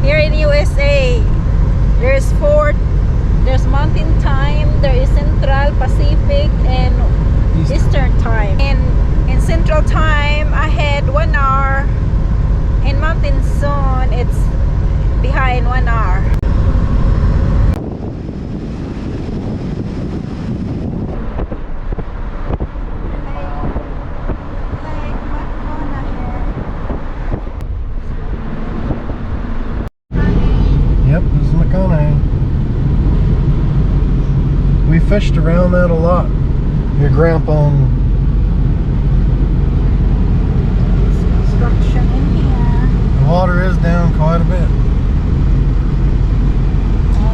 Here in USA, there's Mountain Time, there is Central, Pacific, and Eastern Time. In Central Time, ahead 1 hour. In Mountain Zone, it's behind 1 hour. Yep, this is McConaughey. We fished around that a lot. Your grandpa and Construction in here. the water is down quite a bit.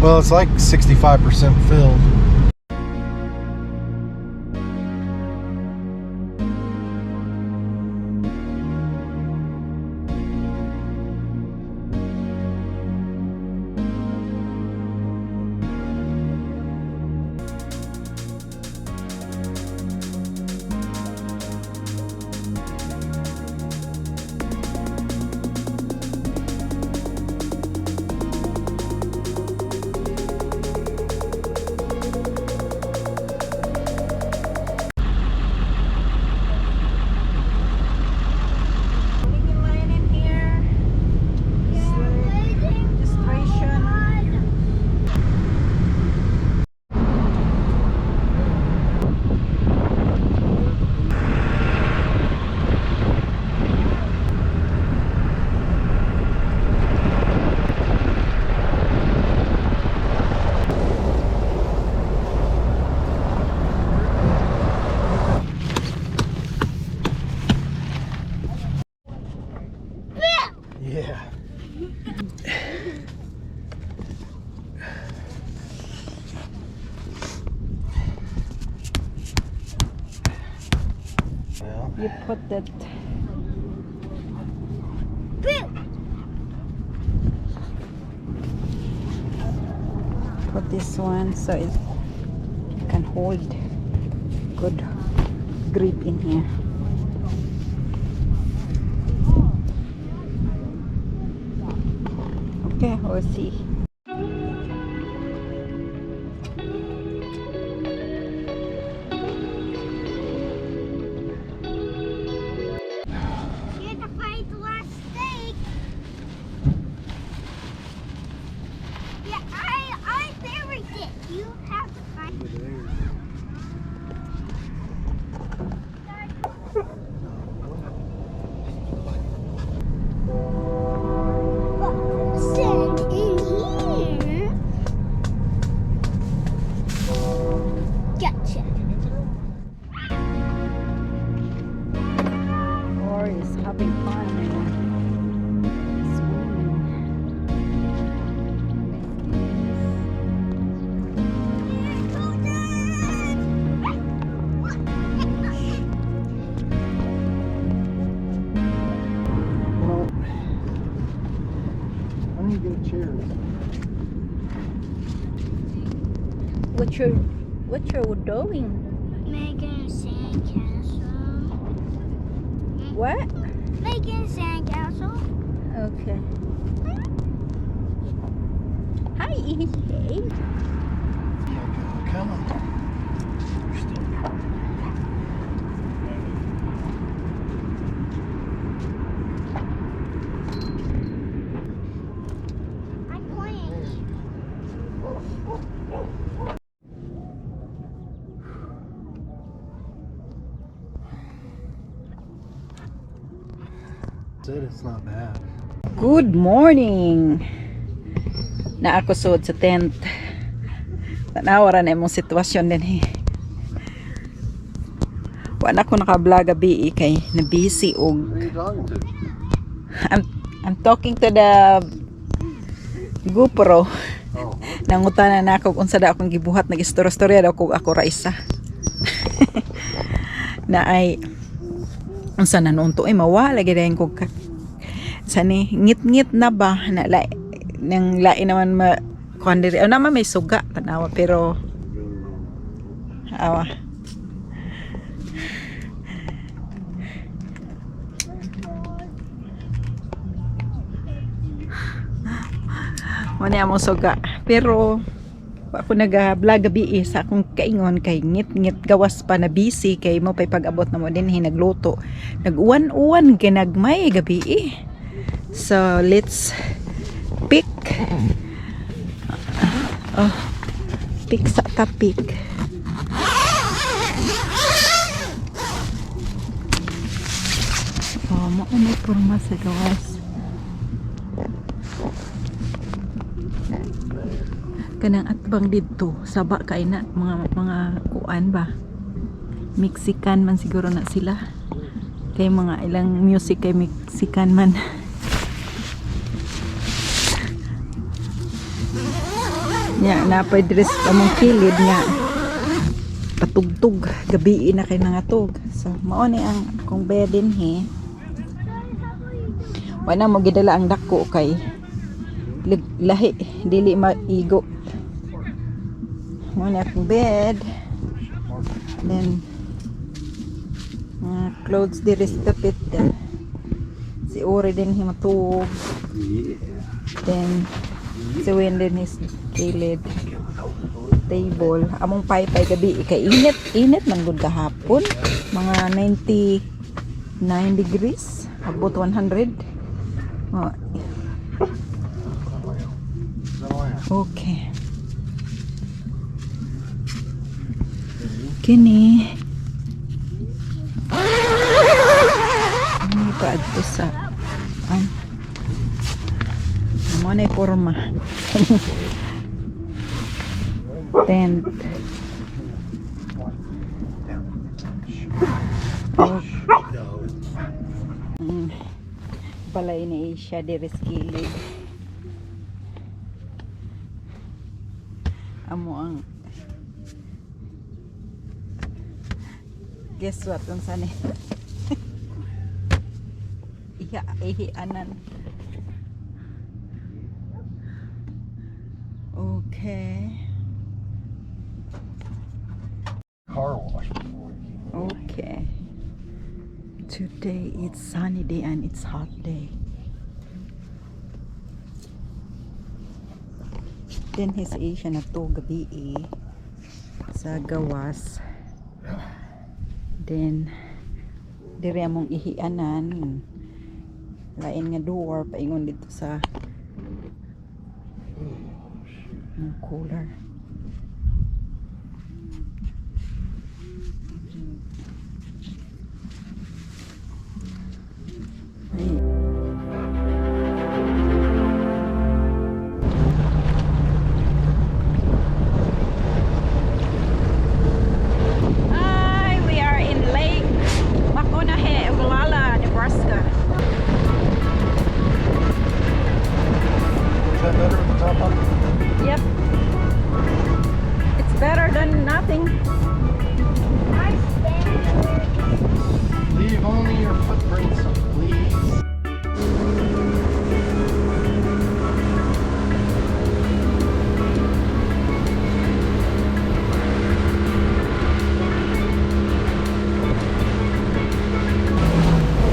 Well, it's like 65% filled. Yeah. Well, You put that. Put this one so it can hold good grip in here. Okay, we'll see. Having fun I need to get a chair. What you're doing? Making a sandcastle. What? Making a sandcastle. Okay. Hi. Hey. Come on. I'm playing. It's not bad. Good morning. Na ako sud sa tent. Tanawa na imong sitwasyon din eh. Wala ko naka-vlog gabi kay na busy og Who are you talking to? I'm talking to the GoPro. Oh. Nangutana na ako unsa da akong gibuhat, nag-istorya daw ko ako ra isa. Na ay unsa na noon to ay mawala gyud ko sani ngit-ngit na ba na nang lain naman ma kuan diri naman may suga tanawa pero awa Muna among suga. Pero ako nag-vlog gabi sa akong kaingon kay ngit-ngit gawas pa na busy kay mo pay pag-abot na mo din nagluto. Nag-uwan-uwan kay nagmay gabi. So let's pick. Pick sa tapik. Mo may porma sa gawas. Kanang atbang dito saba kay na mga kuan ba, Mexican man siguro na sila kay mga ilang music kay Mexican man. Nya napay dress among kilid nga patugtog gabi na kay nangatog. So mao ni ang akong bed din he. Wala mo gidala ang dako kay lahi dili maigo. Muna akong bed, then clothes diri sa tapit, si Ori din himatug, then si Wayne din his kilid table. Among paypay gabi kay init man gud kahapon, mga 99 degrees abot 100. Okay. Kini ini pa adto sa mo na porma. Tent. Balay ni Asia diri sa kilid. Amo ang guess what unsa ni ihianan. Okay. Car wash. Okay. Today it's sunny day and it's hot day. Then his Asia na to gabi sa gawas. Then dire among ihianan lain nga door paingon dito sa cooler. Nebraska. Is that better with the top up? Yep. It's better than nothing. Leave only your footprints, please.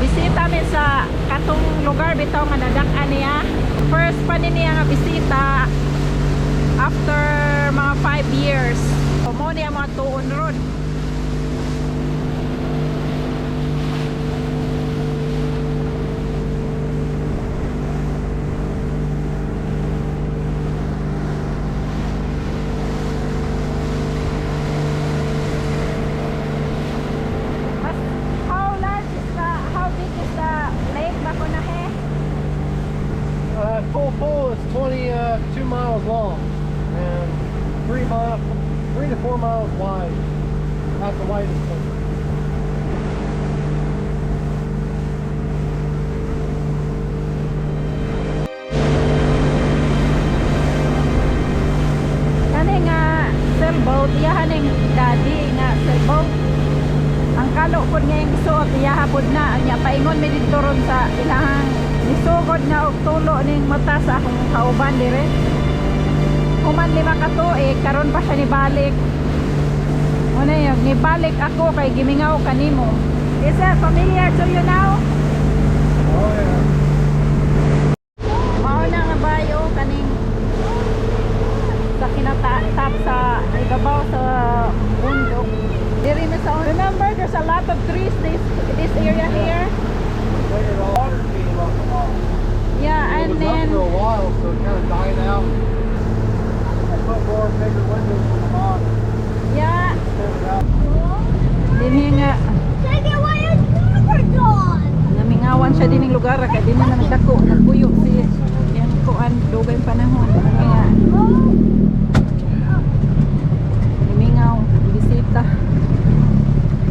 Bisita mi sa katong lugar bitaw nga nadak-an niya. First pa niya nga bisita after mga 5 years. Mo niya mga tuon road. Full is 22 miles long and 3 to 4 miles wide at the widest point. Kani nga sailboat, iyahan ng daddy nga sailboat. Ang kalo po nga yung suot, iyahapod na. Anya, paingon may dito ron sa ilahang nisugod nga og tulo ning mata sa akong kauban dire. Human 5 ka tuig, karon pa siya nibalik. Ano yun, nibalik ako kay gimingaw kanimo. Is that familiar to you now? Oh yeah. Mao na nga bayo kaning bigger windows for the box. Yeah. Extend it out. Dinhi nga Take away your number dog. namingawan siya dining lugar kay dinhi na nagdako nagpuyo si yang kuan dugay panahon dinhi nga namingaw bisita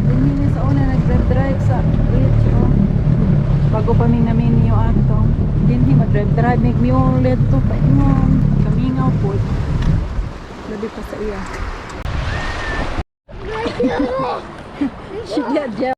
dinhi na sa una nag-drive sa beach oh. Bago pa mi namin yung ato dinhi mag-drive make mule to paingon kamingaw po labi pa sa iya siya